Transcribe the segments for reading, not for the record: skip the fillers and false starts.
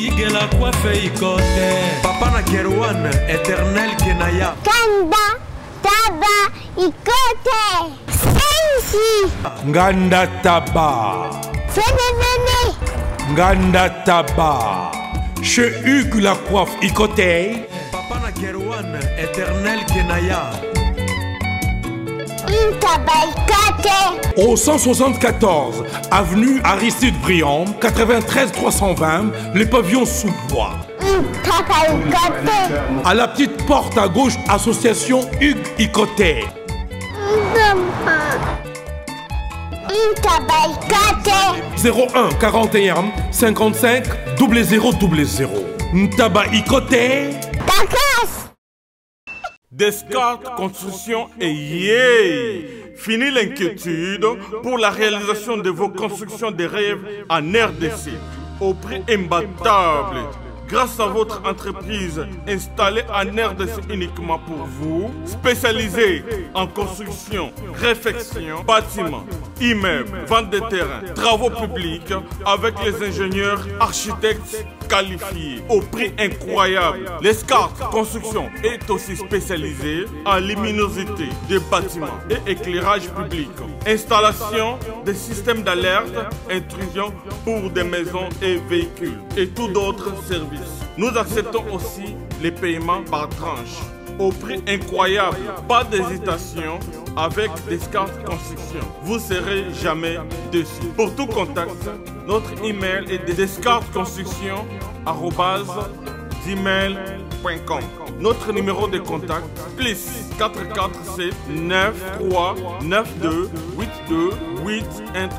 Igela coiffe ikote. Papa na Kerwan, éternel Kenaya. Kanda, taba, ikote. Sensi. Nganda taba. Fene. Nganda taba. Chez Hugues la coiffe ikote. Papa na Kerwan, éternel Kenaya. Au 174 avenue Aristide Briand, 93 320, les pavillons sous bois. À la petite porte à gauche, association Hugues Ikoté. 01 41 55 0000. Ntaba Ikoté. Descartes Construction et yeah! Fini l'inquiétude pour la réalisation de vos constructions de rêves en RDC au prix imbattable. Grâce à votre entreprise installée en RDC uniquement pour vous, spécialisée en construction, réfection, bâtiments, immeubles, vente de terrains, travaux publics avec les ingénieurs architectes qualifiés au prix incroyable. Descartes Construction est aussi spécialisée en luminosité des bâtiments et éclairage public. Installation des systèmes d'alerte, intrusion pour des maisons et véhicules et tous d'autres services. Nous acceptons aussi les paiements par tranche au prix incroyable. Pas d'hésitation avec Descartes Construction. Vous ne serez jamais déçus. Pour tout contact, notre email est descartesconstruction@gmail.com. Notre numéro de contact plus 447 93 92 82 813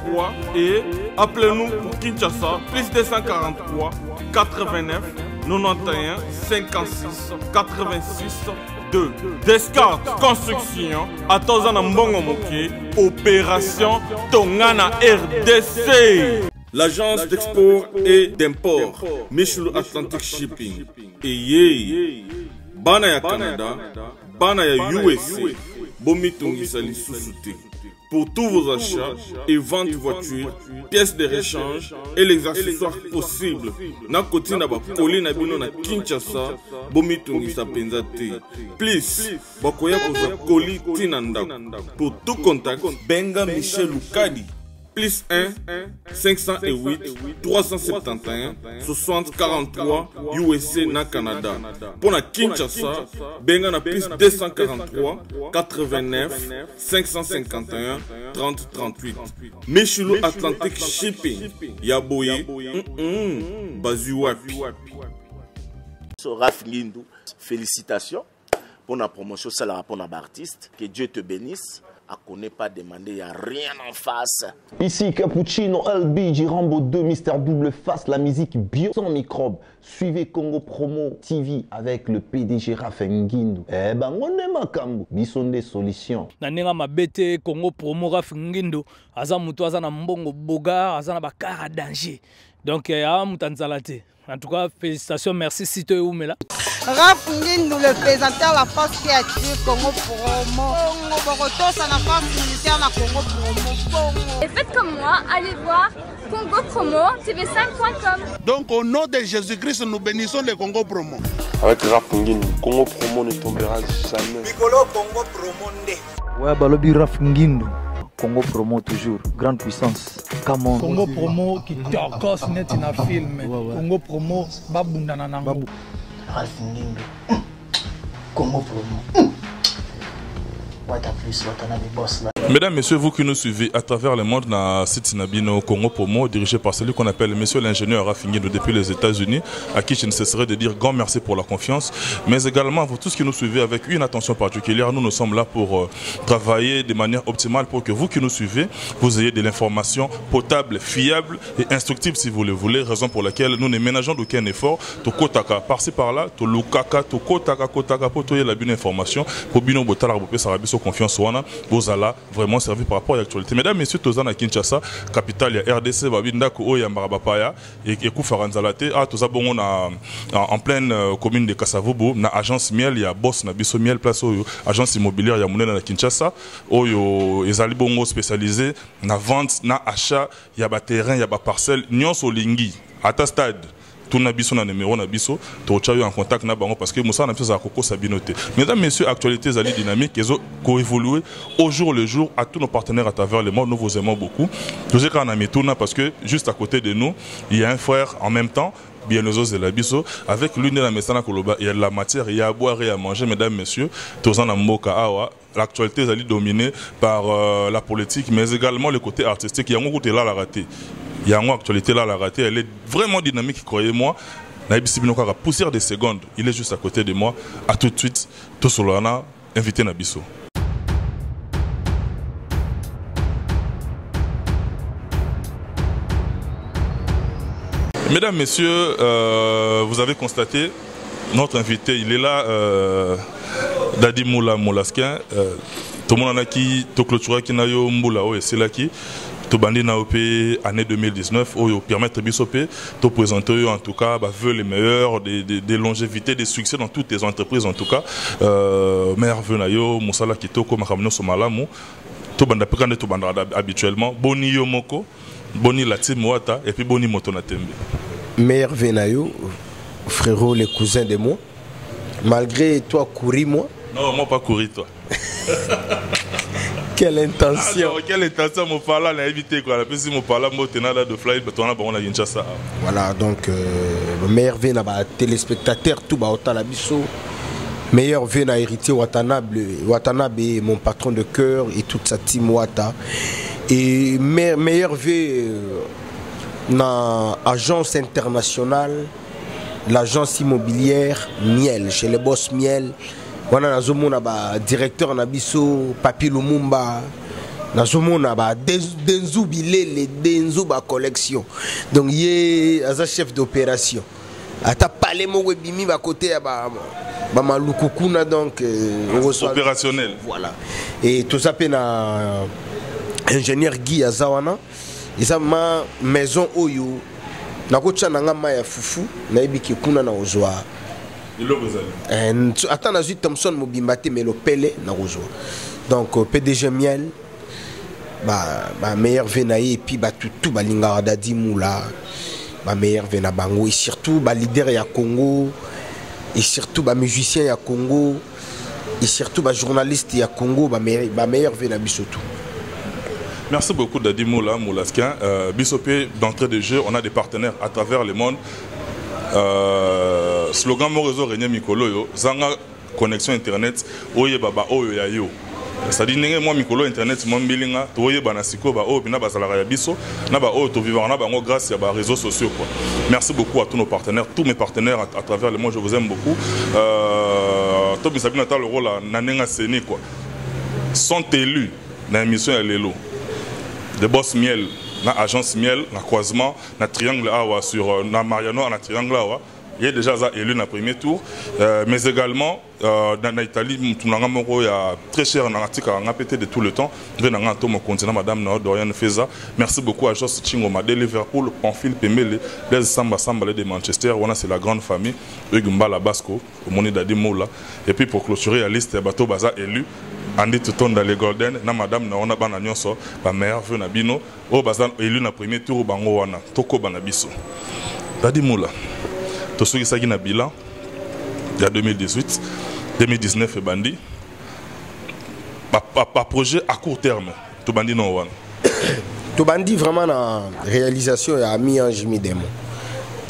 et appelez-nous pour Kinshasa plus 243 89 91 56 86 2. Descartes Construction à Tozana Mbongo Moki, opération Tongana RDC. L'agence d'export et d'import Michel Atlantic Shipping et yé bana ya Canada, bana ya USA, bomitungi sali susute. Pour tous vos achats et ventes de voitures, pièces de rechange et les accessoires possibles. Na koti na ba koli na bino na Kinshasa, bomitungi sa penzate. Please, bakoya koza koli tinanda. Pour tout contact, benga Michel Lukadi. Plus 1 508 371 60 43 USA na Canada. Pour la Kinshasa, benga na plus 243 89 551 30 38. Michelo Atlantic Shipping. Yaboye. Bazuwapi. Raph Ngindou, félicitations pour la promotion, ça la rapport à l'artiste. Que Dieu te bénisse. À qu'on n'ait pas demandé, il n'y a rien en face. Ici Cappuccino, LBG, Rambo 2, Mister Double Face, la musique bio sans microbes. Suivez Congo Promo TV avec le PDG Raph Ngindou. Eh ben, on est makambo, bison des solutions. Nanenga mabete Congo Promo Raph Ngindou, aza mutu aza na mbongo boga, aza na bakara danger. Donc, ya mutanzalate. En tout cas, félicitations, merci Sito et Oumela. Raph Ngindou, le présentateur la force créative Congo Promo. Ça la force militaire la Congo Promo. Et faites comme moi, allez voir Congo Promo, tv5.com. Donc au nom de Jésus-Christ, nous bénissons le Congo Promo. Avec Raph Ngindou, Congo Promo ne tombera jamais. Piccolo Congo Promo nde. Ouais, balobi Raph Ngindou. Congo Promo toujours, grande puissance. Come on. Congo Promo qui torcos net na film. Congo Promo babundana nango. Raph Ngindou. Congo Promo. Mesdames, Messieurs, vous qui nous suivez à travers le monde dans site Nabino Congo Promo, dirigé par celui qu'on appelle Monsieur l'ingénieur Raph Ngindou depuis les États-Unis, à qui je ne cesserai de dire grand merci pour la confiance, mais également à vous tous qui nous suivez avec une attention particulière. Nous sommes là pour travailler de manière optimale pour que vous qui nous suivez, vous ayez de l'information potable, fiable et instructive si vous le voulez, raison pour laquelle nous ne ménageons d'aucun effort. Tokotaka, par-ci par-là, Tolukaka, Tokotaka, Kotaka, pour toyer la bonne information, pour bino botala rabopé sarabiso confiance wana, vous allez vraiment servir par rapport à l'actualité. Mesdames, Messieurs, Tozana Kinshasa, capitale ya RDC, Babindako, Oya Marabapaya, et Koufaranzalate, à Tozabongo en pleine commune de Kasavubu, na agence miel, il y a boss na biso miel, place Oyo, agence immobilière, il y a Mounena na Kinshasa, Oyo, Ezali Bongo spécialisé, na vente, na achat, il y a ba terrain, il y a ba parcelle, Nyons Olingi, à ta stade. tuna biso na numéro na biso to chayo en contact na bango parce que musa na biso za koko sabinote. Mesdames messieurs, actualité zali dynamique ils ont coévolué au jour le jour à tous nos partenaires à travers le monde. Nous vous aimons beaucoup. Nous avons un tourna parce que juste à côté de nous, il y a un frère en même temps bien nos os de la biso avec l'une de la mesana koloba, il y a de la matière, il y a à boire et à manger. Mesdames messieurs, tous en mboka awa. L'actualité est dominée par la politique, mais également le côté artistique. Il y a un côté là la raté. Il y a une actualité là la raté. Elle est vraiment dynamique, croyez-moi. Naïbisi Binokara, poussière des secondes. Il est juste à côté de moi. À tout de suite. Tosolana, invité Nabiso. Mesdames, messieurs, vous avez constaté notre invité. Il est là. Dadi Moula Moulaskin, tout le monde a qui to clôturer qui n'a eu Moula ou c'est là qui to bandi na op année 2019 ou permettre bisopé to présenter en tout cas veut les meilleurs des longévités des succès dans toutes les entreprises en tout cas meilleur vœu na yo musala kitoko makamno somalamu to banda pekande to banda habituellement boni yo moko boni la team wata et puis boni moto na tembe meilleur vœu na yo frérot les cousins de moi malgré toi courir moi. Non, moi pas courir toi. Quelle intention. Alors, quelle intention mon parla l'a évité quoi. La plus mon parla moi tenant là de fly mais toi on a Kinshasa. Voilà donc meilleur vœu na ba téléspectateur tout ba autant la biso. Meilleur vœu na héritier Watanabe mon patron de cœur et toute sa team Wata. Et meilleur vœu na agence internationale l'agence immobilière Miel chez les boss Miel. Wana nazomona ba directeur na biso Papi Lumumba nazomona ba Denzu Bilele Denzu ba collection donc yé aza chef d'opération ata palais mo webimi ba côté ba malukukuna donc opérationnel voilà et tout ça pena ingénieur Guy Azawana isa ma maison oyo nakocha nanga maya fufu na ibiki kuna na ozwa attends na Thompson Mobimbate mais le Pelé na ozwa donc PDG Miel ba meilleur venaï et puis ba tout ba lingara dadi moula ba meilleur vena bango et surtout ba leader ya Congo et surtout ba musicien ya Congo et surtout ba journaliste ya Congo ba meilleur vena bisoto. Merci beaucoup Dadi Moula Moulaskin. Bisopé d'entrée de jeu, on a des partenaires à travers le monde. Slogan mon réseau René Mikolo yo, zanga connexion internet, oye baba oyo ya yo. Ça dit moi Mikolo internet mon bilinga, oye banasiko ba o bina bazala ya biso, na ba o to vivre na ba ngo grâce à ba réseaux sociaux quoi. Merci beaucoup à tous nos partenaires, tous mes partenaires à travers le monde, je vous aime beaucoup. Tobi Sabina ta le rôle na nenga seni quoi. Sont élus dans l'émission ya lelo. De boss Miel, na agence Miel, na croisement, na triangle awa sur na Mariano, na triangle awa. Il est déjà élu dans le premier tour, mais également dans l'Italie, il y a très cher dans l'article de tout le temps. Madame Dorian Feza. Merci beaucoup à Joss Chingoma de Liverpool, Pamphile Pemele, les Samba de Manchester. C'est la grande famille, Ugumbala Basco, au Moni Dadi Moula. Et puis pour clôturer la liste, Bato Baza élu. Andi tout dans les Golden, na madame na ona bana nyonso, ba meilleur vœu na bino, o bazan élu na premier tour bango wana, toko bana biso. Dadi Moula. To soki saki na bilan il y a 2018, 2019 et bandi. Pas projet à court terme. To bandi non wana. To bandi vraiment na réalisation ya mi-ange mi-démon.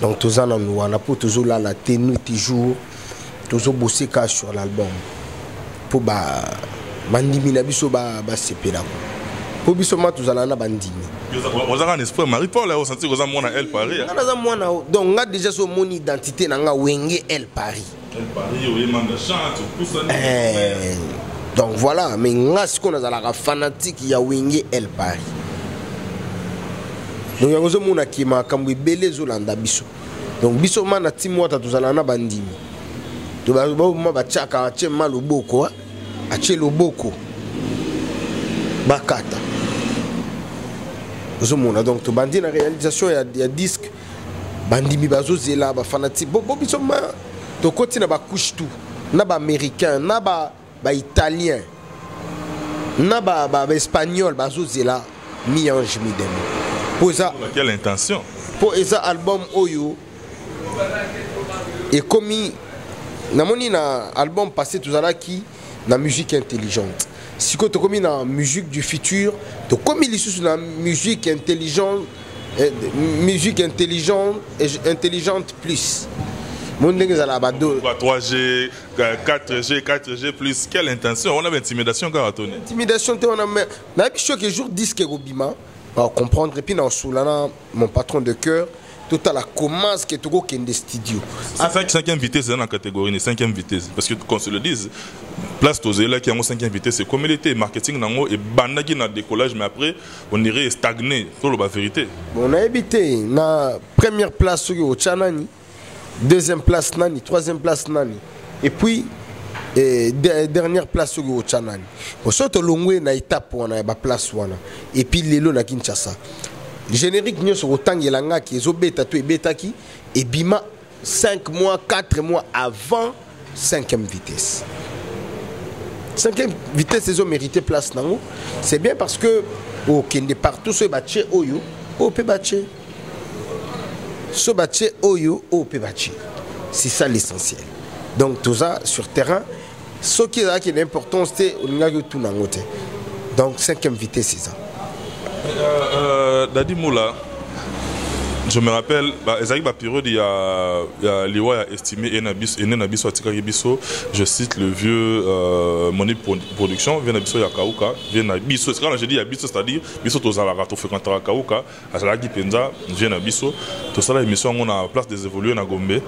Donc tous en nous on a pour toujours là la tenue toujours toujours bosser sur l'album. Pour ba bandimi na biso ba sepela po biso ma tuzala na bandimi ozanga un espoir Marie Paul là senti que ça mona elle Paris na mona donc nga déjà so mon identité na nga wenge elle Paris oui manda chante tout ça donc voilà mais nga siko na la fanatique ya wenge elle Paris donc yango mona ki makambo ebele zolanda biso donc biso ma na timo ta tuzala na bandimi to ba ma ba chaka ache maloboko ache loboko bakata zomona donc to bandi na réalisation ya disque bandimi bazo zela ba fanatique bo biso ma to koti na ba couche tout na ba américain na ba italien na ba espagnol bazo zela mi-ange mi-démon pour ça quelle intention pour ça album oyo et comme namoni na album passé tout à qui na musique intelligente si tu comme na musique du futur to comme il est na musique intelligente intelligente plus mon nègre à la bado 3G 4G plus quelle intention on a intimidation cartonné intimidation on a na bicho que jour 10 que Robima va comprendre et puis dans soulana mon patron de cœur tout à la commence que tu as des studios. C'est 5e vitesse dans la catégorie, 5e vitesse. Parce que, qu'on se le dise, place Tozé là qui a 5e vitesse, c'est communauté, marketing, et bandagi dans le décollage, mais après, on irait stagner. C'est la vérité. On a habité na première place au Tchanani, deuxième place Nani, troisième place Nani. Et puis, dernière place au Tchanani. Pour ça, tu as na étape pour la place. Et puis, l'élo na Kinshasa. Générique nous sur autant il y qui est bêta tout et bêta qui et bima 5 mois 4 mois avant 5e vitesse. 5e vitesse ils ont mérité place nango. C'est bien parce que au kende partout ce batché oyo au pe batché. Ce batché oyo au pe batché. C'est ça l'essentiel. Donc tout ça sur terrain ce qui est important c'est on a tout nango. Donc 5e vitesse c'est ça. Dadi Moula, je me rappelle, Ezaki Bapiro, il y a Liwa estimé Enenabiso Atikabiso, je cite le vieux Moni Production, Venabiso Yakauka, Venabiso, c'est quand je dis Yabiso, c'est-à-dire Biso Tozalaka, Tofekantara Kauka, Azalaki Penza, Venabiso, tout ça, l'émission, on a la place des évolués à Gombe.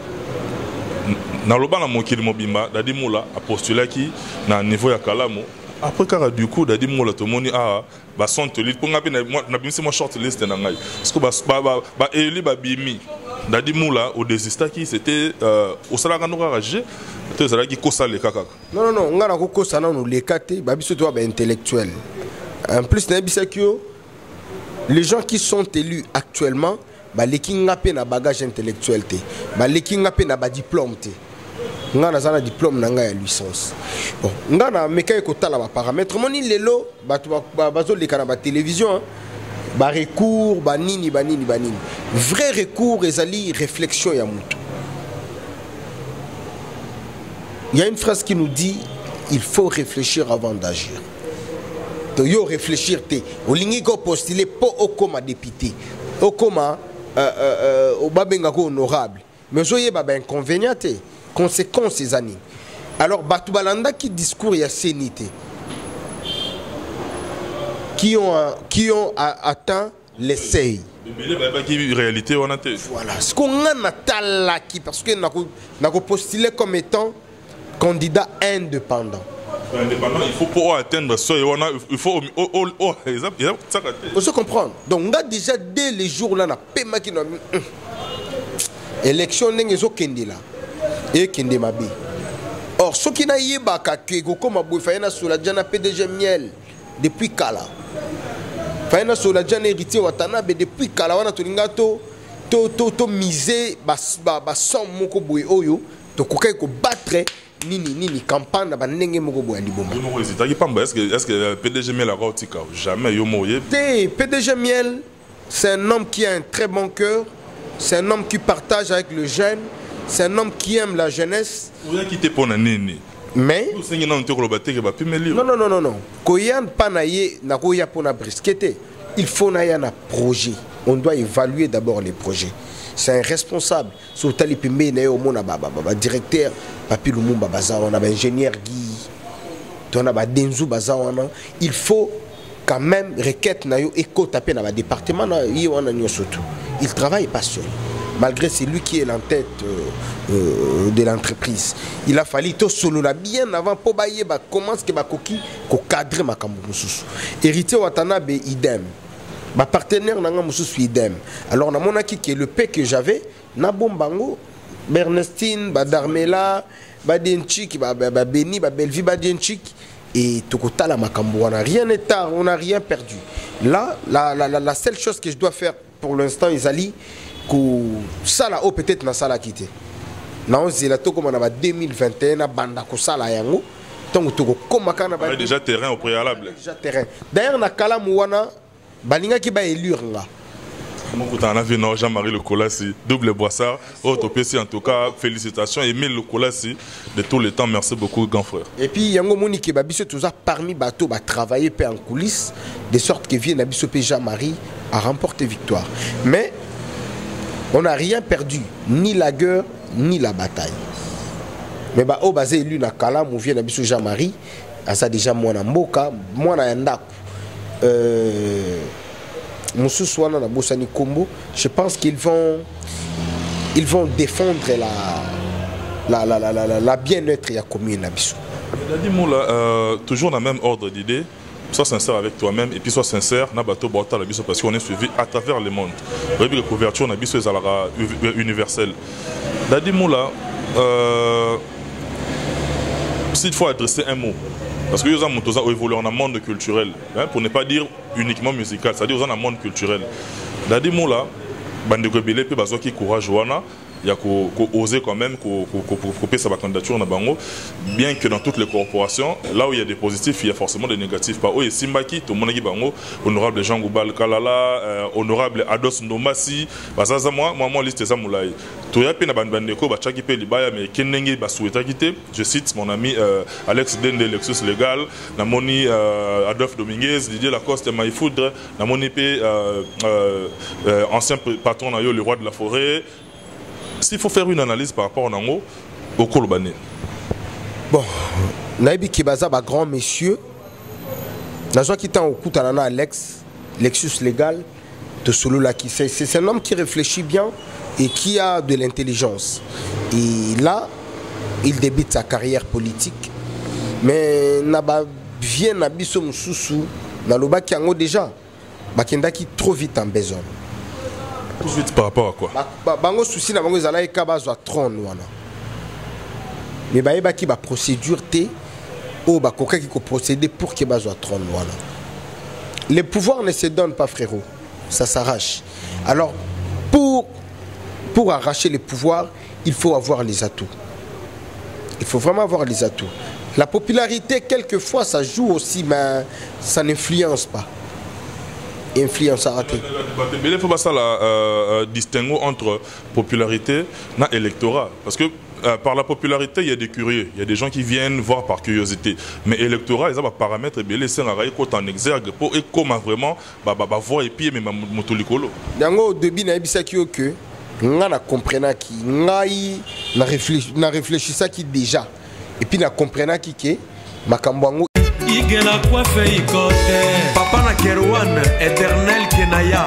Dans le bas, dans mon Kilimobimba, Dadi Moula a postulé qui, dans le niveau Yakalamo. Après, car du coup, Dadi Moula, tout le monde a son liste. Pour moi, short list, parce que Eli Babimi, Dadi Moula, au désistat qui c'était au Salagano Ragé, c'était Salagi Kosa les Kaka. Non, on a un Kosa, non, les Kate, Babiso doit être intellectuel. En plus, les gens qui sont élus actuellement, les Kingapé n'a bagage intellectuel, les Kingapé n'a pas diplôme. Nga na zana diplôme na nga ya licence. Bon, nga na meka ekotala ba paramètres moni lelo bazo leka na ba télévision ba recours ba nini. Vrai recours ezali réflexion ya mutu. Il y a une phrase qui nous dit il faut réfléchir avant d'agir. To yo réfléchir te olingi ko postuler po okoma député. Okoma au babenga ko honorable. Mais zoye ba inconvénient te. Conséquences ces années. Alors, Batoubalanda qui discours y a sénité, qui ont atteint les seuils. Réalité, on a été. Voilà. Ce qu'on a là qui parce que n'a postulé comme étant candidat indépendant. Indépendant, il faut pour atteindre ça, il faut on se comprend. Donc, on a déjà dès les jours là, on a paiement qui n'a élection n'est pas là. Et kende mabe. Or ce qui n'a yeba ka kego comme abou faina sur la jana PDG miel depuis kala. Faina sur la jana héritier Watanabe depuis kala wana tolinga to miser ba som moko boy oyo to kokai ko battre nini campagne ba ndenge moko boy liboma. Est-ce que PDG miel a rotika jamais yo moye? PDG miel c'est un homme qui a un très bon cœur, c'est un homme qui partage avec le jeune. C'est un homme qui aime la jeunesse. Mais non. Koyan panaye na koya pona briskete. Il faut naïa un projet. On doit évaluer d'abord les projets. C'est un responsable. Sur tali pimbe na yo mona directeur papi lumumba bazawana ba ingénieur Guy. Tona ba denzu bazawana. Il faut quand même requête na yo éco taper na ba département na yo wana nyosoto. Il travaille pas seul. Malgré c'est lui qui est en tête de l'entreprise. Il a fallu tout solo là bien avant pour bailler ba commence que ba koki ko cadrer makambo mususu. Héritier Watanabe idem. Ma partenaire nanga mususu idem. Alors na monaki qui est le paix que j'avais na bombango Bernestine ba Darmela ba Denchik ba Beni ba Belvi ba Denchik et tokotala makambo on n'a rien état, on n'a rien perdu. Là la seule chose que je dois faire pour l'instant Isali ça là peut-être na sala quitté na on zela to comme on a 2021 na banda ko sala yango donc to comme kana ba déjà terrain au préalable déjà terrain d'ailleurs na kala muwana balinga ki ba élire nga Jean-Marie Le Colassi, double boissard. Autopécie en tout cas, félicitations. Emile Le Colassi de tous les temps. Merci beaucoup, grand frère. Et puis, Yango Monique Babiso, tout ça, parmi bateaux, va travailler en coulisses, de sorte que vient Nabiso Jean-Marie à remporter victoire. Mais on n'a rien perdu, ni la guerre, ni la bataille. Mais au basé élu na Kala, on vient Nabiso Jean-Marie, à ça déjà moi na Mboka, moi na Yandaku. Je pense qu'ils vont défendre la bien-être de la commune. Toujours dans le même ordre d'idées, sois sincère avec toi-même et puis sois sincère parce qu'on est suivi à travers le monde. La couverture est universelle. Dadi Moula, s'il faut adresser un mot, parce que nous avons évolué dans un monde culturel, hein, pour ne pas dire uniquement musical, c'est-à-dire dans un monde culturel. Dadi Moula, Bandeko Belé, puis Bazoki Courage Wana, il y a oser quand même couper sa candidature dans Bango, bien que dans toutes les corporations, là où il y a des positifs, il y a forcément des négatifs. Par où Simbaki, tout le monde Bango, honorable Jean Goubal Kalala, honorable Ados Ndomasi, moi liste ça moulay. Tout y a peine à Bandeko, Bachaki Pelibaya, mais Kenenge Basoueta quitté. Je cite mon ami Alex Den de Lexus Légal, Namoni Adolphe Dominguez, Didier Lacoste Maïfoudre, Namoni P, ancien patron le roi de la forêt. S'il faut faire une analyse par rapport à Nango, au Kolobane. Bon, Naïbi Kibaza, grand monsieur, Nazoa qui au Koutanana Alex, Lexus Légal, de Solo qui c'est un homme qui réfléchit bien et qui a de l'intelligence. Et là, il débute sa carrière politique. Mais Naba vient Nabiso Moussoussou, Naloba qui a déjà, Bakenda qui trop vite en besoin. Tout de suite par rapport à quoi? Bango souci na bango zala ekaba zo trône wana. Mais ba qui ba procédure té o ba koka qui ko procéder pour que ba zo trône wana. Les pouvoirs ne se donnent pas frérot, ça s'arrache. Alors pour arracher les pouvoirs, il faut avoir les atouts. Il faut vraiment avoir les atouts. La popularité quelquefois ça joue aussi mais ça n'influence pas. Influence à rater. Il faut pas la distinguer entre popularité et électorat. Parce que par la popularité, il y a des curieux, il y a des gens qui viennent voir par curiosité. Mais électorat, ils ont des paramètres et les en exergue pour comment vraiment voir et puis mais motolikolo. Dango au début na ebisa ki que na comprena ki ngai na réfléchissa qui déjà et puis na comprena ki ke makambo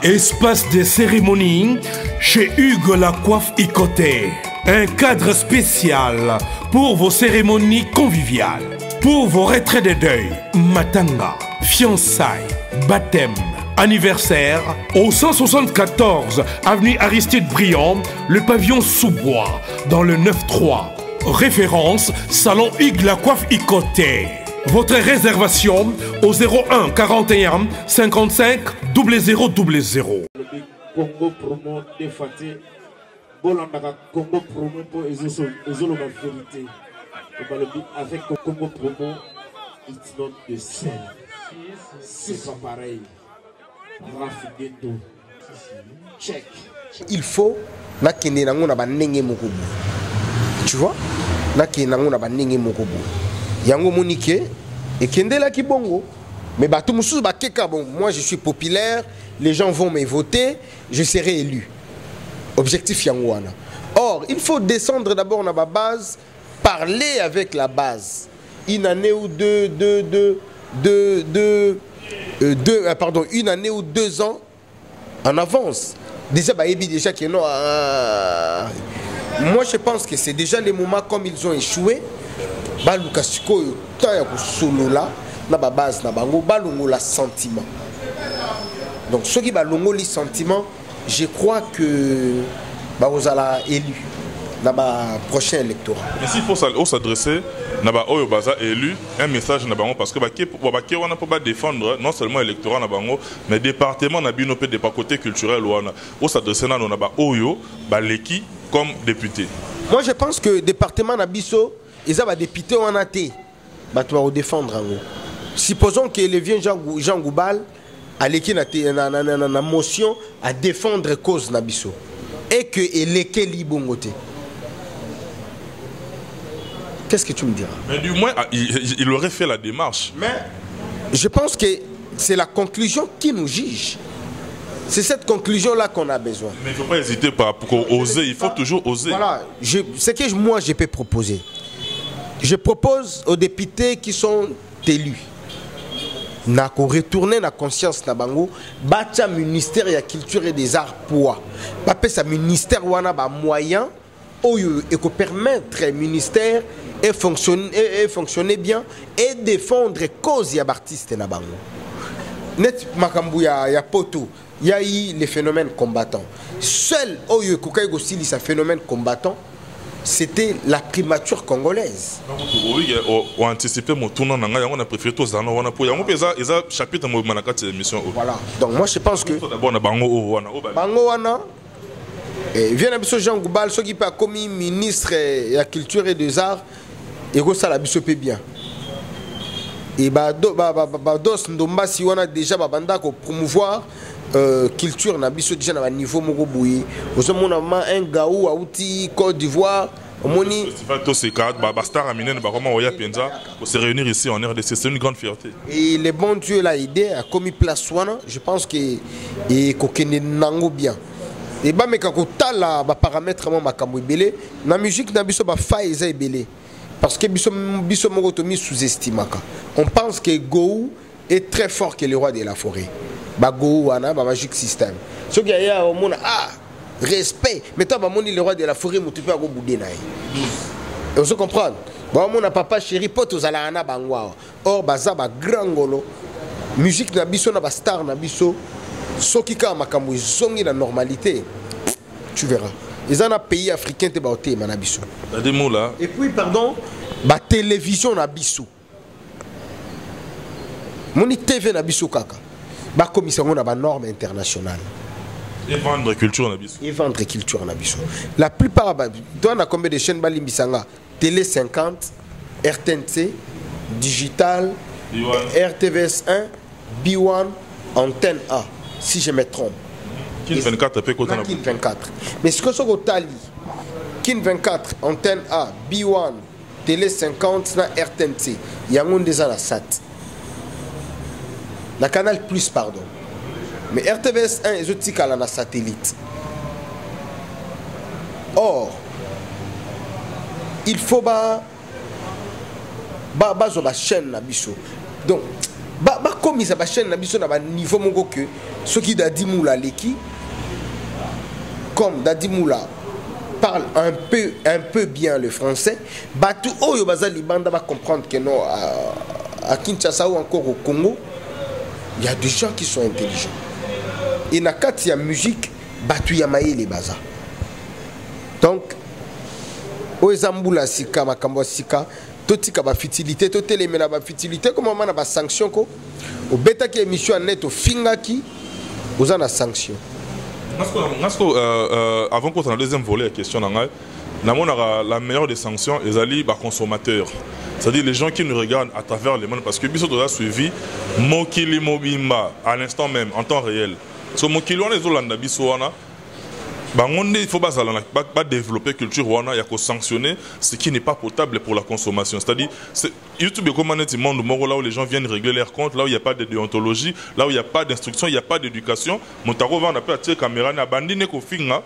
Espace de cérémonie chez Hugues la coiffe Icoté. Un cadre spécial pour vos cérémonies conviviales, pour vos retraits de deuil, matanga, fiançailles, baptême, anniversaire. Au 174 avenue Aristide Briand, le pavillon sous-bois, dans le 9-3. Référence Salon Hugues la coiffe Icoté. Votre réservation au 01 41 55 0000. Congo promo défaté. Bolandaka Congo promo pour ezolo la vérité. Avec Congo promo, it's not the same. C'est pas pareil. Check. Il faut nakende nango na banenge mokobo. Tu vois? Nakende nango na banenge mokobo. Yango Monique et Kendela Kibongo. Mais tout le monde, bon, moi je suis populaire, les gens vont me voter, je serai élu. Objectif Yangouana. Or, il faut descendre d'abord dans la base, parler avec la base. Une année ou une année ou 2 ans en avance. Déjà, déjà que non. Moi je pense que c'est déjà les moments comme ils ont échoué. Baluka sikoyo taya ko solola na ba base na bango balongo la sentiment. Donc ceux qui balongo les sentiments, je crois que ba ozala élu na ba prochain électorat. Mais s'il faut s'adresser na ba oyo baza élu un message na bango parce que ba ke wana pour ba défendre non seulement électorat na bango mais département na bino pe de pas côté culturel wana o s'adresser na ba oyo ba leki comme député. Moi je pense que département na biso ils ont député en athée. Bah tu vas défendre en gros. Supposons que le vient Jean Goubal aleki na motion à défendre cause na biso et que elekeli bongote. Qu'est-ce que tu me diras? Mais du moins, il aurait fait la démarche. Mais je pense que c'est la conclusion qui nous juge. C'est cette conclusion-là qu'on a besoin. Mais il ne faut pas hésiter pour oser, il faut toujours oser. Voilà, ce que moi je peux proposer. Je propose aux députés qui sont élus na ko retourner na conscience na bango bacha ministère de la culture et des arts poids. Papé sa ministère wana ba moyen oyo et ko permettre ministère et fonctionner bien et défendre cause ya artiste na bango. Net makambu ya poto, il y a eu les phénomènes combattants. Seul oyo kokai go sili sa phénomène combattant, c'était la primature congolaise. Oui, on anticipé mon tournant, on a préféré tous dans on a pour un chapitre de la émission. Voilà. Donc moi je pense que Bango wana vient à biso Jean Goubal, ce qui peut commis ministre de la culture et des arts, et ça la biso bien. Et dos ndomba si on a déjà banda ko promouvoir culture na biso déjà na niveau moko boui. Aux hommes on a un gaou outi Côte d'Ivoire. Se réunir ici en RDC, c'est une grande fierté. Et le bon Dieu l'a aidé à commis place wana, je pense que et kokene nango bien. Et ba meka ko tala ba paramètre ma makambo belé na musique na biso ba fa eza belé. Parce que biso moko to mi sous-estimaka. On pense que Gou est très fort que le roi de la forêt. Ba Gou wana ba Magic System. Ce qui y a au monde respect. Mais toi ba moni le roi de la forêt mo tu peux go boudé na. Et on se comprend. Ba mon papa chéri poto zala na bangwa. Or baza ba grand golo. Musique na biso na ba star na biso. Soki ka makambo zongi la normalité. Tu verras. Ils ont un pays africain te baoté manabiso. Et puis pardon, ba télévision na biso. Moni TV na biso kaka. Ba commission na ba norme internationale. Et vendre culture na biso. Et vendre culture na biso. La plupart toi na combien de chaînes bali bisanga? Télé 50, RTNC, Digital, RTVS 1, B1, Antenne A, si je me trompe. Kin 24 après quoi? Kin 24. Mais ce que c'est au Tali, Kin 24, Antenne A, B1, Télé 50, na RTNC, il y a un déjà la SAT. La Canal Plus, pardon. Mais RTVS 1 est aussi à la satellite. Or, il faut ba chaîne na biso. Donc, comme ils ba chaîne na biso na ba niveau mongo que ceux qui Dadi Moula leki comme Dadi Moula parle un peu bien le français, batu oyo bazali banda va comprendre que non à Kinshasa ou encore au Congo, il y a des gens qui sont intelligents. Et na kati ya musique batu ya maïle baza. Donc Oezambula sika makambo sika totika ba futilité totelemela ba futilité comme on a ba sanction ko au beta ki émission net au fingaki aux na sanction. Avant qu'on ait le deuxième volet la question la meilleure des sanctions les alliés par consommateurs. C'est-à-dire les gens qui nous regardent à travers les mondes parce que Biso a suivi Mokili Mobimba à l'instant même en temps réel. So Mokili on les Olanda Bisoana. Il ne faut pas développer culture wana, il y a qu'à sanctionner ce qui n'est pas potable pour la consommation. C'est-à-dire, YouTube est comme un monde là où les gens viennent régler leurs comptes, là où il n'y a pas de déontologie, là où il n'y a pas d'instruction, il n'y a pas d'éducation. Montaro va on a pas attirer caméra, na bandine ko finga,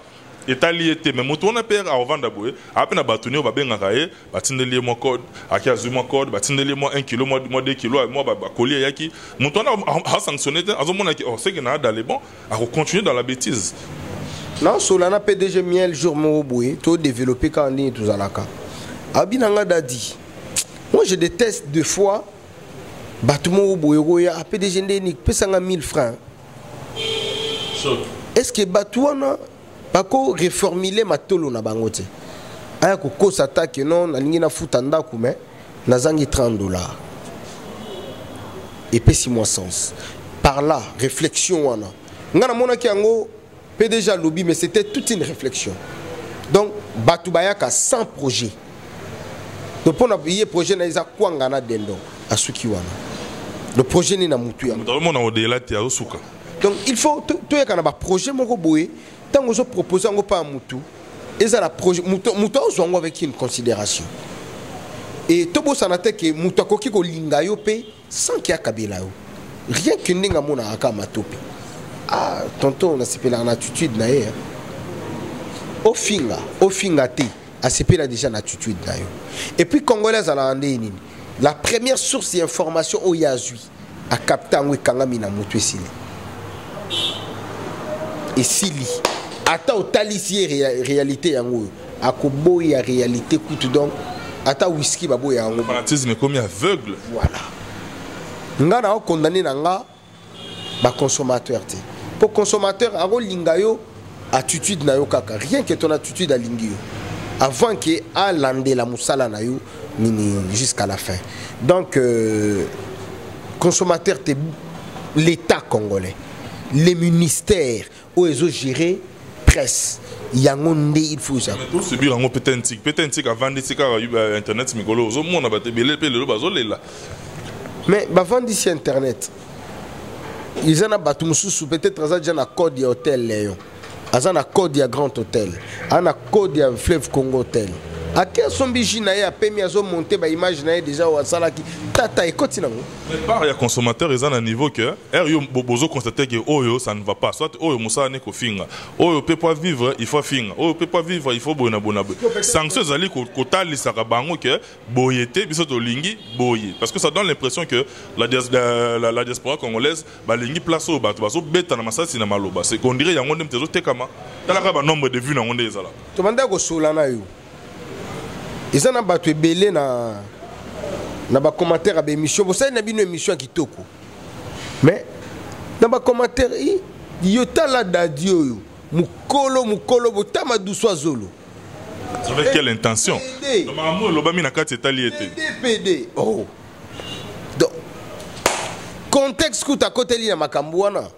est lié mais moto on a peur à vendre d'abord. Après na batuni on va bien rayer, batindeli mon code, aki azuma code, batindeli moi 1 kilo, moi 2 kilos, moi ba coller yaki. Moto on a sanctionné, azomona ki c'est que na d'aller bon, à continuer dans la bêtise. Non, Solana PDG miel jour Moroboué, tout développé quand on est tous à la cas. Abinanga Dadi. Moi je déteste deux fois. Bâtiment Moroboué, à PDG Ndénik, pesanga 1000 francs. Est-ce que Batouana, Bako reformuler ma tolo na bangote? Aya ko s'attaque non, na lingina futanda kume, na zangi $30. Et puis 6 mois sens. Par là, réflexion wana. Ngana mona ki ango PDG lobby, mais c'était toute une réflexion. Donc, Batoubayaka 100 projets. Donc, pour nous projet, nous avons quoi dendo à Sukiwana. Le projet n'est pas moutou. Donc il faut tout y a un projet mon boé tant que je propose on pas moutou et ça la projet moutou on avec une considération et tout beau ça n'a que moutou koki ko linga yo pe sans qu'il y a kabila rien que ninga mona akama topi ah tonton on a sepé la attitude na ye au finga te a sepé la déjà l'attitude na yo et puis congolais à la nini la première source d'information au yazui a capté en kangami na moutou sili et sili ata au talisier réalité yango akobo ya réalité coûte donc ata whisky babo ya yango fanatisme comme aveugle voilà nga na condamné na nga ba consommateur te pour consommateur aro linga yo attitude na yo kaka rien que ton attitude à lingio avant que a landé la musala na yo nini jusqu'à la fin donc consommateur te l'état congolais les ministères où ils ont géré presse yangonde il faut ça tout subir en peut-être avant de sika internet migolo zo mona batebele pe le bazolela mais avant d'ici internet ils en a battu mususu peut-être ça déjà na code ya hôtel Léon azan na code ya Grand Hôtel ana code ya Fleuve Congo Hôtel à quel son bijina ya pemi azo monter ba image na déjà au sala ki tata et continue mais par ya consommateur ils en a niveau que yo bozo constater que oyo ça ne va pas soit oyo musa ne ko finga oyo peut pas vivre il faut finga oyo peut pas vivre il faut bona sanction zali ko talisa ka bango que boyete biso to lingi boye parce que ça donne l'impression que la diaspora congolaise ba lingi place au bato bazo beta na masasi na maloba c'est qu'on dirait yango ndem tezo tekama tala ka ba nombre de vues na ngonde ezala to banda ko solana yo ils en ont battu belé na ba commentaire à émission vous savez na bino émission kitoko mais na ba commentaire yo tala dadio yo mukolo botama douso zolo avec quelle intention normalement lobami na kati etali ete PD oh donc contexte ku ta côté li na makambo wana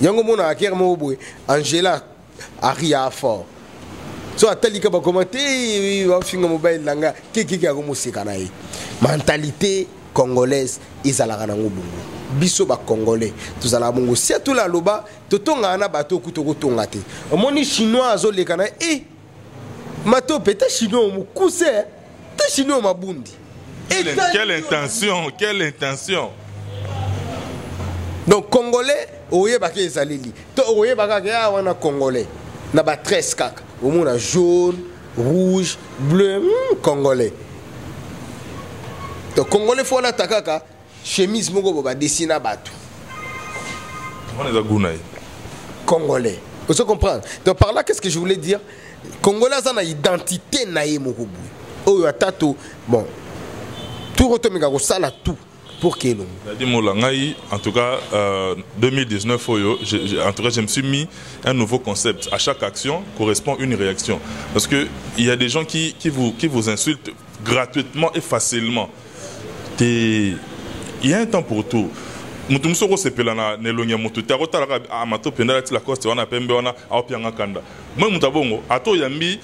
yango mona akere mo boy Angela aria fort so atalika ba commenter va finga mobile langa kiki ya musika na ye mentalité congolaise izalaka na ngobungu biso ba congolais tozala bongo si tout la loba totonga na bato kutoko tonga te omoni chinois azoleka na mato peta chinois mukuse te chinois mabundi quelle intention donc congolais oye ba ke ezaleli to oye ba ka wana congolais na ba 13 kaka au monde jaune, rouge, bleu, congolais. Donc congolais faut la takaka chemise moko ba dessiner batou. On est à Gounaï. Congolais. Vous comprenez? Donc par là qu'est-ce que je voulais dire? Congolais ça na identité naé moko boui. Oh atato bon. Tout retomika ko sala tout. Pour que en tout cas, 2019, en tout cas, je me suis mis un nouveau concept. À chaque action correspond une réaction. Parce qu'il y a des gens qui vous insultent gratuitement et facilement. Il y a un temps pour tout. Mutumsoko sepelana nelonya mutu tarota la amato penda la coste wana pembe wana au pianga kanda moi mutabongo ato yambi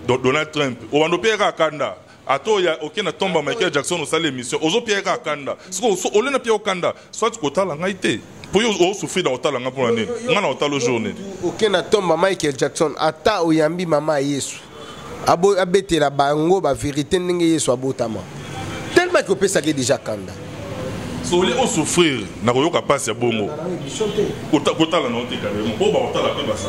Donald Trump o wando pera kanda ato ya okena tomba Michael Jackson au salle émission ozo pera kanda so olena pia kanda soit kotala ngaite pour yo o souffrir dans otala nga pour l'année ngana otala journée okena tomba Michael Jackson ata oyambi mama Yesu abo abetela bango ba vérité ndenge Yesu abotama tellement que peut ça déjà kanda so les on souffrir na koyoka passe ya bongo kotala na ote carrément po ba otala pe basa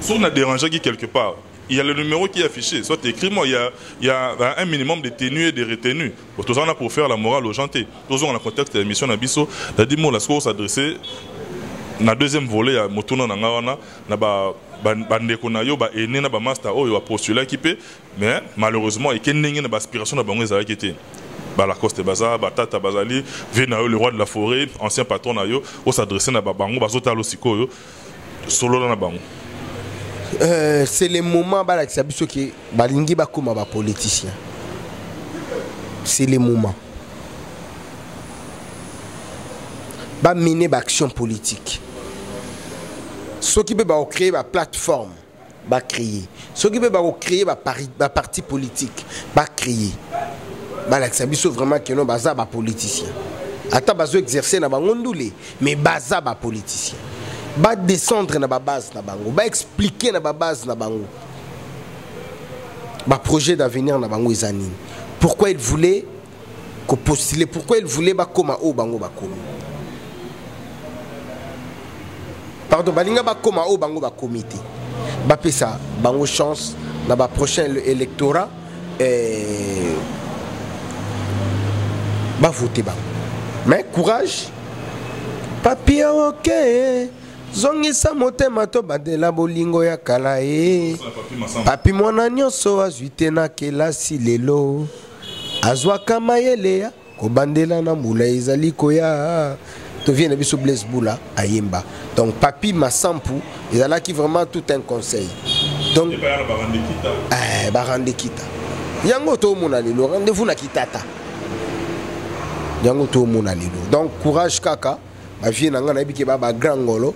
so on a dérangé quelque part il y a le numéro qui est affiché soit écrit-moi il y a un minimum de tenues et de retenues pour tout ça on a pour faire la morale aux gens tous on a contexte de l'émission na biso la dimo la score s'adresser na deuxième volet à motuna na ngawana na ba bandeko na yo ba ene na ba master oyo a postuler équipé mais malheureusement et kenenge na ba aspiration na bango ezalaki été ba la coste baza ba tata bazali vena le roi de la forêt ancien patron na yo o s'adresser na ba bango bazotalo sikoyo solo na bango. C'est le moment bah qui s'habille que balingi ba kuma ba politicien. C'est le moment. Ba mener ba action politique. Ceux qui peuvent créer ba plateforme, ba créer. Ceux qui peuvent créer ba parti politique, ba créer. balakisa biso vraiment que non baza ba politicien ata bazo exercer na bango ndule mais baza ba politicien ba descendre na ba base na bango ba expliquer na ba base na bango ba projet d'avenir na bango ezanini pourquoi il voulait postuler pourquoi il voulait ba koma o bango ba komi pardon balinga ba koma o bango ba comité ba pesa bango chance na ba prochain électorat ba voter bango mais courage papier ok zongisa motema to bandela bolingo ya kala papi mwana nyonso azwi te na kelasi lelo azwaka mayele ya kobandela na mbula ezali koya to vient na biso Blaise Boula ayemba donc papi Massampu ezalaki vraiment tout un conseil donc barande kita yango to mona lelo rendez-vous na kitata yango to mona lelo donc courage kaka ba vie na nga na biki ba grand ngolo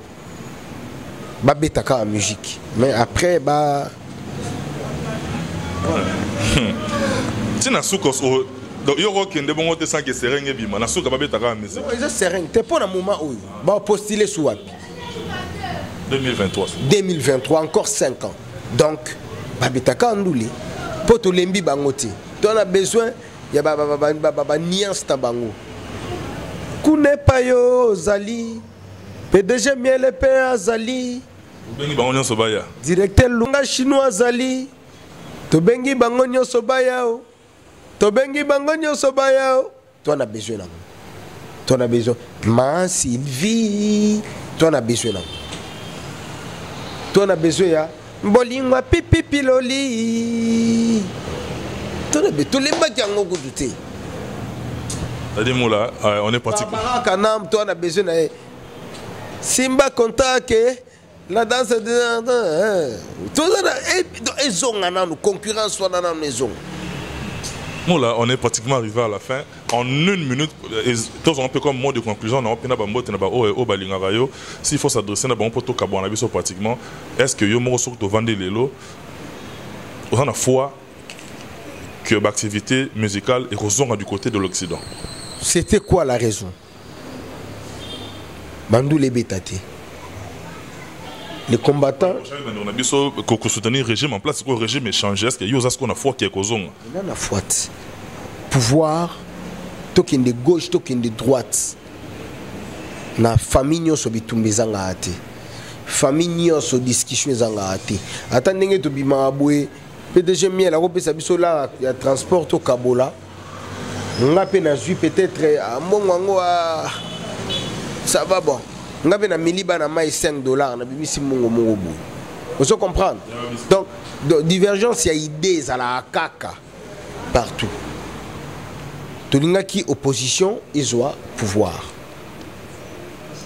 ba betaka en musique mais après ba tina sukos o yoko kende bongo te sans que serenge bima na suka ba betaka en musique ils serenge te pour un moment oyo ba postuler sous wapi 2023 encore 5 ans donc ba betaka nduli poto lembi bango te on a besoin ya ba nuance ta bango kune payo zali PDG miele pe azali bengi bango nyonso baya directeur lunga chinois azali to bengi bango nyonso baya o to bengi bango nyonso baya o to on a besoin là to on a besoin ma Sylvie to on a besoin là to on a besoin ya bolingwa pipi piloli to na beto les baki yango goudouté Adimoula, on est parti. Kanam, toi, on a besoin de Simba contact que la danse de tout ça, ils ont une concurrence soit dans la maison. Moula, on est pratiquement arrivé à la fin. En 1 minute, tous un peu comme mot de conclusion, on a un s'il faut s'adresser à un peu pratiquement, est-ce que vous avez vendu les lots? On a la foi que l'activité musicale est rosée du côté de l'Occident. C'était quoi la raison? Bandou les bétatés. Les combattants. On a besoin de soutenir le régime en place. Le régime est changé. Est-ce qu'il y a une foi qui est causée? Il y a une foi. Pouvoir, token de gauche, token de droite. Na famille nous sommes tous zanga ate. Famille nous sommes discussion zanga ate. Attendez que tu bima aboué. PDG miel la robe sa biso là il y a transport au Kabola. On a peine à peut-être à mon ça va bon. On a peine à miliba na mai $5 na bimisi mongo mongo. Vous comprenez? Donc divergence il y a idées à la kaka partout. Tolinga qui opposition ils ont pouvoir.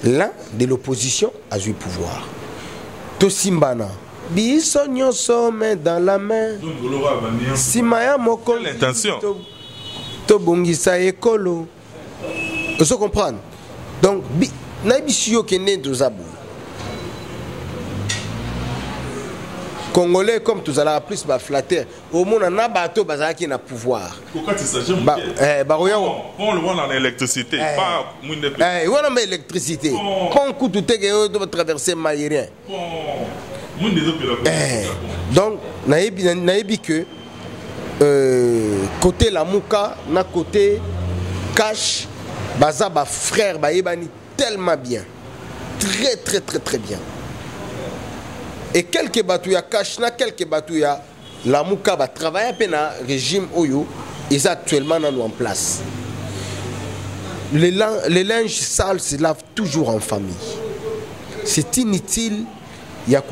L'un de l'opposition a eu pouvoir. Tosimbana biso nyonso main dans la main. Simaya moko l'intention. To bongisa ekolo. Vous comprenez? Donc na bisio kene dozabou. Congolais comme tous allons plus ba flatter. Au monde na bateau bazaki na pouvoir. Pourquoi tu s'agit on le voit dans l'électricité, pas monde on a mais électricité. Quand coup tout est doit traverser Maïrien. Donc naïbi que côté la Mouka na côté cash baza ba frère ba yebani tellement bien, très bien. Et quelques batouya cash na quelques batouya la Mouka va travailler à peine régime Oyo est actuellement en place. Les linges sales se lavent toujours en famille. C'est inutile ya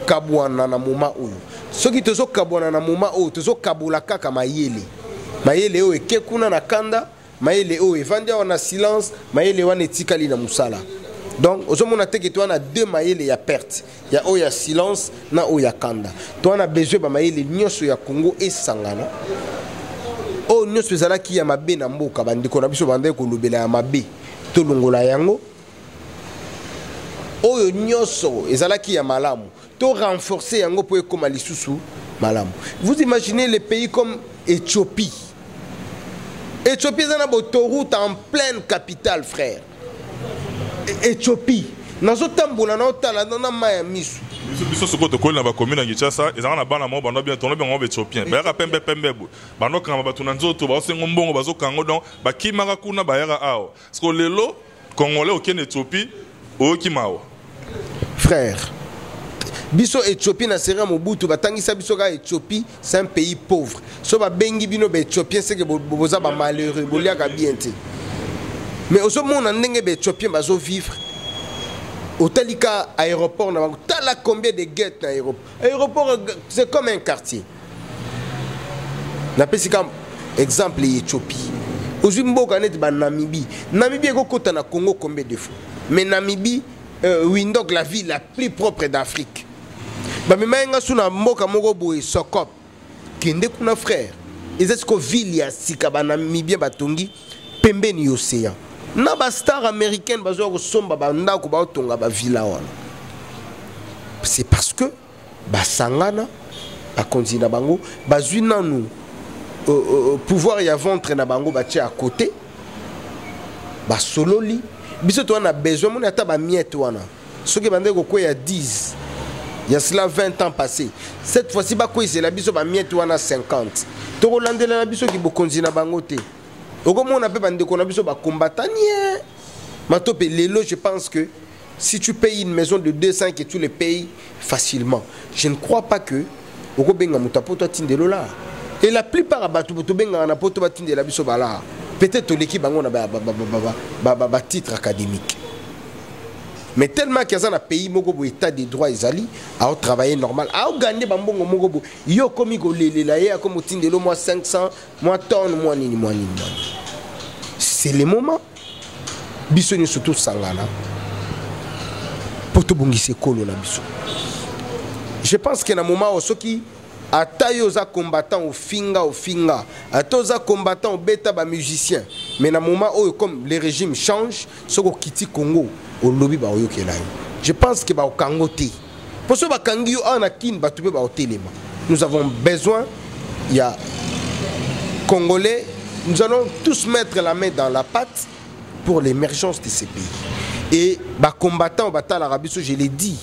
kabwana na moma oyo. Soki tozo kabwana na moma oyo tozo kabula kaka mayele. Mayele oyo ekekuna na kanda, mayele oyo evandi wana silence, mayele wana etikali na musala. Donc ozomona teke to na deux mayele ya perte. Ya oyo ya silence na oyo ya kanda. To na besoin ba mayele nyonso ya Congo esangana. O nyonso ezalaki ya mabe na mboka bandiko na biso bande ko lobela ya mabe. To longola yango. Oyo nyonso ezalaki ya malamu to renforcer yango pour comme lisusu malamu. Vous imaginez les pays comme Éthiopie. Éthiopie, c'est une autoroute en pleine capitale, frère. Éthiopie. Dans ce temps, on a un misu. biso soko tokoli na bakomi na Kinshasa ezanga na bana mo bando bien tono bien ngo Éthiopien bayaka pembe pembe bu bando kanga batu na nzoto basengo mbongo bazokango donc bakimaka kuna bayaka awo parce que lelo congolais okene Éthiopie okimawa frère biso Éthiopie na sera Mobutu batangisa biso ka Éthiopie c'est un pays pauvre so ba bengi bino ba Éthiopien c'est que boza ba malheureux boliaka bien te mais au monde ndenge ba Éthiopien bazo vivre au Talika aéroport, t'as combien de guettes dans l'aéroport? L'aéroport, c'est comme un quartier. N'appelle comme exemple l'Éthiopie. Aujourd'hui, Namibie. Namibie est côté na Congo combien de fois? Mais Namibie, Windhoek, la ville la plus propre d'Afrique. Bah mais maintenant sur na mboka moko boye Sokop. Kende kuna frère. Est-ce que ville ya sika ba Namibie batongi pembeni océan. Na ba star américaine bazo ko somba ba ndako ba tonga ba villa wana. C'est parce que ba sangana ba konzina bango bazui nanu pouvoir ya ventre na bango ba tia à côté ba sololi biso to na besoin mon ata ba miette wana. Ce que bande ko ya 10 il y a cela 20 ans passés. Cette fois-ci ba ko c'est la biso ba miette wana 50. To rolandela na biso ki bo konzina bango te. On appelle bande qu'on a besoin de combattre. Je pense que si tu payes une maison de 200 que tu les payes facilement, je ne crois pas que et la plupart peut-être l'équipe a titre académique. Mais tellement qu'il y a un pays qui état des droits isali à travailler normal à gagner bambongo mogobo yo komi ko lelela ya comme tindelo moi 500 moi tonne moi nini c'est le moment biso ni surtout sangana pour to bongise kolo na biso. Je pense que na moment où ceux qui atayo za combattant au finga atoza combattant au beta ba musicien mais na moment où comme les régimes changent ceux qui quittent Congo au lobby ba oyokela. Je pense que ba okangote pour ce ba kangi yo ana kin ba tube ba otelema. Nous avons besoin il y a Congolais, nous allons tous mettre la main dans la pâte pour l'émergence de ces pays. Et ba combattant au bataille l'Arabie Saoudite, je l'ai dit.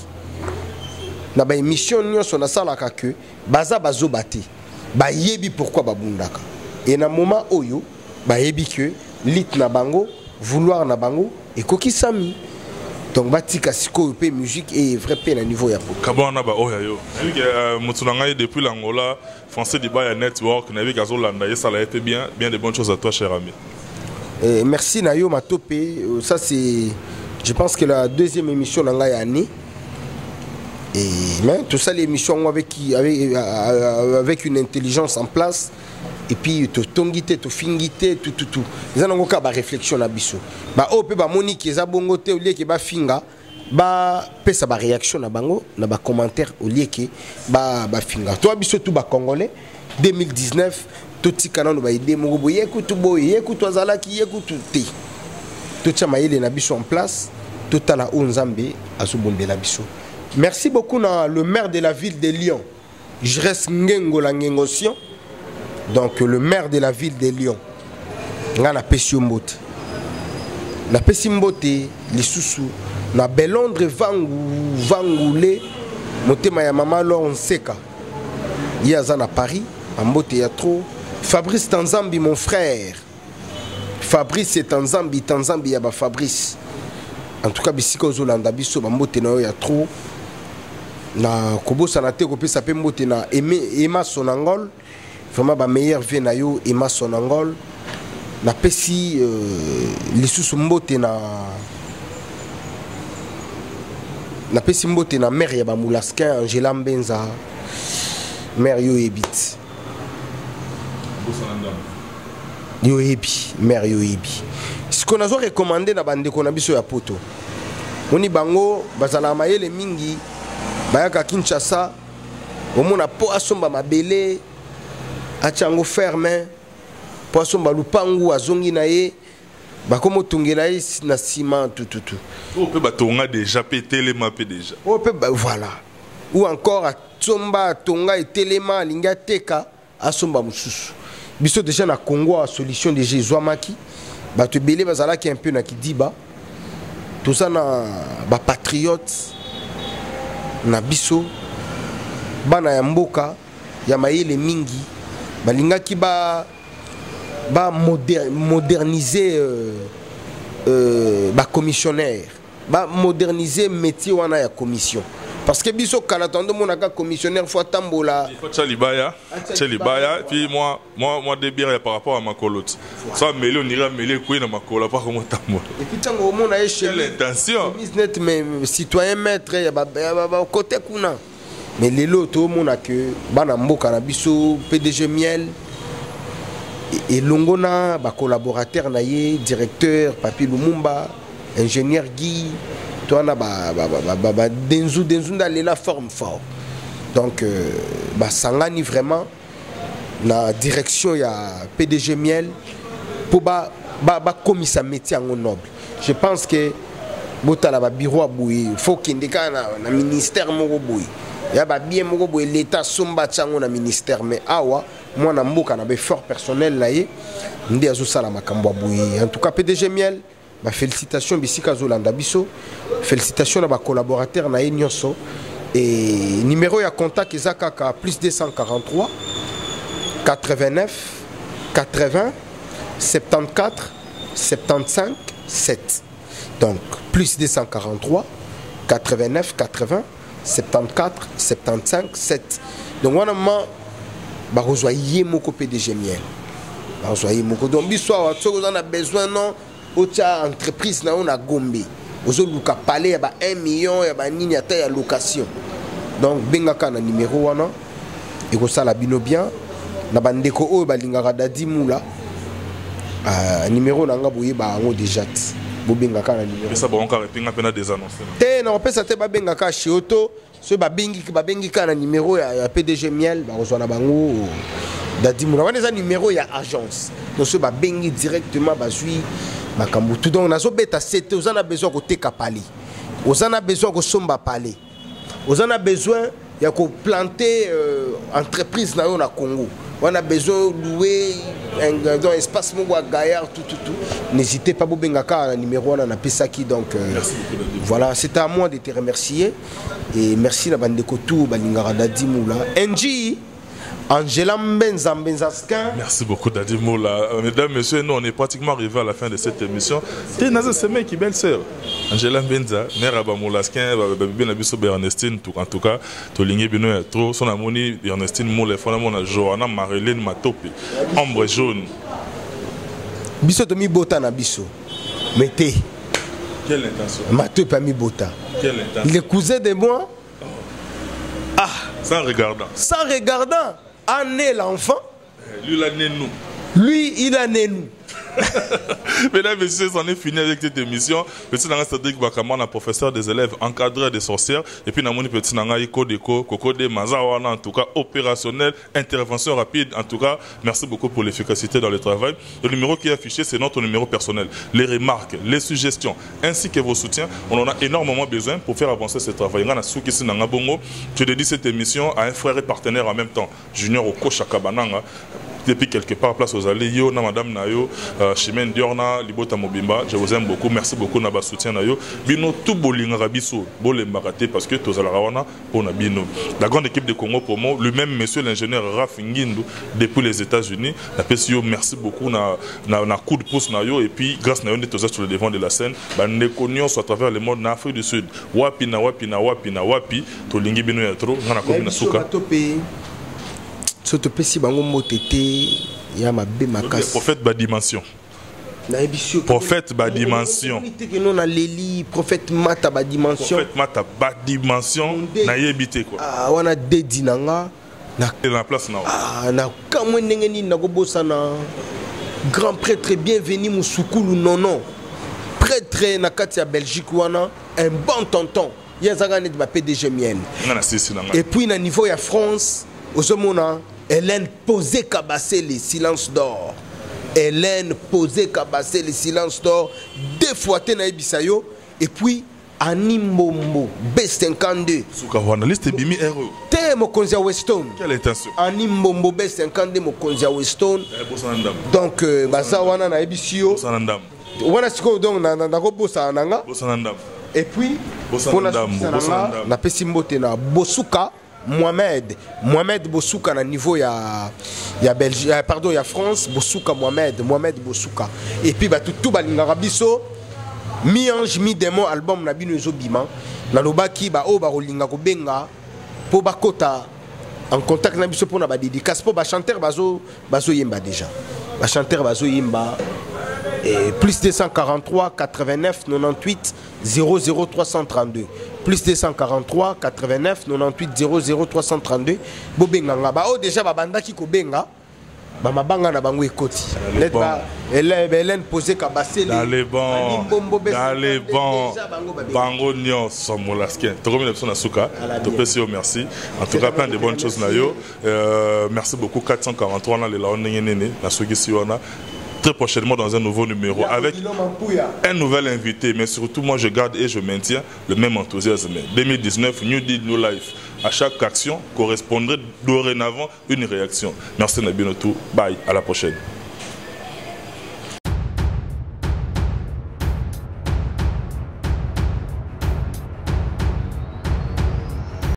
Na ba émission nyo sona sala ka que baza bazo bate. Ba yebi pourquoi ba bundaka. Et na moment oyo ba yebi que lit na bango, vouloir na bango et koki sami. Donc batika siko pe musique et vrai pe na niveau ya poko. Kabana ba oya yo. Mutunanga depuis l'Angola, français du Baya Network, na gazo landa et ça l'a fait bien de bonnes choses à toi cher ami. Merci Nayo Matopé, ça c'est je pense que la deuxième émission nanga ya année. Et mais tout ça l'émission avec une intelligence en place et puis to tongité to fingité tout ils ont encore ba réflexion na biso ba ope ba monique za bongo te au lieu que ba finga ba pesa ba réaction na bango na ba commentaire au lieu que ba finga toi biso tout ba congolais 2019 tout tikana no ba idée mo bo yekutu boy yekutu azala ki yekutu te tout ça maïle na biso en place tout à la onzambe asubonde la biso. Merci beaucoup le maire de la ville de Lyon. Je reste Ngengola Ngengosion. Donc le maire de la ville de Lyon. Na Pesio Mbote. Na Pesio Mbote, les Soussou. Na Belondre Vangoulé. Motema ya mama Laurent Seka. Il y a à Paris. En Mbote ya trop. Fabrice Tanzambi, mon frère. Fabrice c'est Tanzambi. Tanzambi ya ba Fabrice. En tout cas, bisiko Zolanda biso ba Mbote na yo ya trop. Na kobosa na te ko pesa pe Mbote na Emma Sonangol. Vraiment ba meilleur vie na yo Emma Sonangol. Na pesi lisusu Mbote na pesi Mbote na mère ya ba Moulaskin Angela Mbenza. Mère yo ebit. Yo ebi, mère yo ebi. Ce qu'on a recommandé na bande ko na biso ya poto. Moni bango bazala mayele mingi bayaka Kinshasa omona po asomba mabele achango ferme po asomba lupangu azongi na ye bakomo tongela ye na ciment tout. On peut batonga déjà péter les maps déjà. On peut voilà. Ou encore atsomba tonga et telema linga teka asomba mususu. biso déjà na Congo a solution de Jésuamaki bato belé bazala qui un peu na kidiba tout ça na ba patriote na biso bana ya mboka ya mayele mingi balingaki ba moderniser ba commissionnaire ba moderniser métier wana ya commission parce que biso kala tando monaka commissionnaire faut tambola il faut Tchalibaya puis moi débire par rapport à ma colotte ça mêler on ira mêler quoi na makola pas comment tambola et puis tango mon a échelle l'intention business mais citoyen maître ya ba côté kuna mais lelo to mona que bana mboka na biso PDG Miel et longona ba collaborateur na ye directeur Papi Lumumba ingénieur Guy toi na ba denzu dans la forme fort donc ba sangani vraiment la direction ya PDG Miel pour ba commissaire métier en noble je pense que botala ba bureau aboué faut kindika na ministère moko boui ya ba bien moko boui l'état somba tsango na ministère mais awa moi na mboka na be fort personnel là yé ndi azo sala makambo aboué en tout cas PDG Miel bah, félicitations bisika zolanda biso félicitations à ba collaborateur na nyonso et numéro ya contact ezakaka plus 243 89 80 74 75 7 donc plus 243 89 80 74 75 7 donc on a ba rejoindre moko PDG Miel ba rejoindre moko donc biso on a besoin non autre entreprise na on a Gombe ozoluka parler ya ba 1 million ya ba nini ata ya location donc bengaka na numéro wana et ko sala bino bien na bandeko oyo balingaka dadi mula numéro nanga boye ba ngo déjà bobengaka na numéro ça bon encore pinga pena des annonces te na pesa te babengaka chez auto so babengi ka na numéro ya PDG Miel ba ozwana bango dadi mula wana za numéro ya agence donc so babengi directement bazui makambo tout donc nazo beta c'était aux a besoin ko teka pali aux a besoin ko somba pali aux a besoin ya ko planter entreprise na yo na Congo on a besoin de louer un espace moko à Gaillard tout n'hésitez pas bobengaka numéro na pesaki donc voilà c'était à moi de te remercier et merci na bandeko tout balingara dadi mula NG Angela Mbenzaskin. Merci beaucoup Dadi Moula. Mesdames, messieurs, nous on est pratiquement arrivé à la fin de cette émission. T'es Naza Semé qui belle sœur. Angela Mbenza, mère Abba Moulaskin, Babi Nabiso Ernestine, en tout cas, Toligné Bino trop, son amoni Ernestine Moule, Fonamona Johanna Marilyn Matopi, Ombre jaune. Biso Tomi Bota Nabiso. Mettez. Quelle intention? Matopi Ami Bota. Quelle intention? Il est cousin de moi. Ah, sans regardant. Sans regardant. A né l'enfant. Lui, il a né nous. Lui, il a né nous. Mesdames et messieurs, c'en est fini avec cette émission. Petit Nanga Cédric Bakamana, professeur des élèves, encadreur des sorcières. Et puis Namoni Petit Nanga Iko Deko, Koko de Mazawana, en tout cas opérationnel, intervention rapide. En tout cas, merci beaucoup pour l'efficacité dans le travail. Le numéro qui est affiché, c'est notre numéro personnel. Les remarques, les suggestions, ainsi que vos soutiens, on en a énormément besoin pour faire avancer ce travail. Ngana Soukisi Nanga Bongo, je dédie cette émission à un frère et partenaire en même temps, Junior Oko Chakabananga. Depuis quelque part, place aux alliés, yo, na madame Nayo, Chimène Diorna, Libota Mobimba, je vous aime beaucoup, merci beaucoup, na ba soutien Nayo. Bino tout bolinga rabiso, bolé mbaraté parce que tous ala on a bino. La grande équipe de Congo Promo, lui-même monsieur l'ingénieur Raf Ngindu depuis les États-Unis, la PCO, merci beaucoup na coup de pouce Nayo et puis grâce Nayo on est sur le devant de la scène, nous connaissons à travers le monde en Afrique du Sud. Wapi na wapi, tolingi bino ya trop, na komi na suka. Surtout si bango motete ya mabe makasi. Prophète ba dimension. Prophète ba dimension. Prophète mata ba dimension. Prophète mata ba dimension na yebite quoi. Ah wana de dinanga na place na. Ah na kamwe ndenge ni nakobosa na grand prêtre bienvenu musukulu non prêtre na kati ya Belgique wana un bon tonton. Yazanga net ba PDG Miel. Et puis na niveau ya France Ozomona Hélène posé Kabassé les silences d'or. Hélène posé Kabassé les silences d'or. Deux fois Tenaï Bissayo. Et puis Animbombo B52 Suka journaliste bimi RE te mokonzi ya Weston. Quelle intention? Animbombo B52 mokonzi ya Weston. Donc baza wana na ebisio wana siko donc na ko bosa nanga et puis na pesi mbote na Bosuka Mohamed Bosuka na niveau ya Belgique, pardon, ya France. Bosuka Mohamed Bosuka. Et puis tout balingaka biso mi-ange mi-démon album na bino ezobima na lobaki ba o ba rolinga ko benga po bakota en contact na biso pour na ba dédicace po ba chanteur bazo yemba déjà ba chanteur bazo yemba et plus 243 89 98 00 332 plus 243 89 98 00 332 bo benga ba o déjà ba bandaki ko benga ba mabanga na bango ekoti let ba Hélène posé kabasele dans les bons bango nyo somolaskien to comme l'option na suka to pesi merci en tout cas plein de bonnes choses na yo merci beaucoup 443 na le la nene na sugisi wana très prochainement dans un nouveau numéro avec un nouvel invité, mais surtout moi je garde et je maintiens le même enthousiasme. 2019, New Deal, New Life. À chaque action correspondrait dorénavant une réaction. Merci Nabinotou, bye, à la prochaine.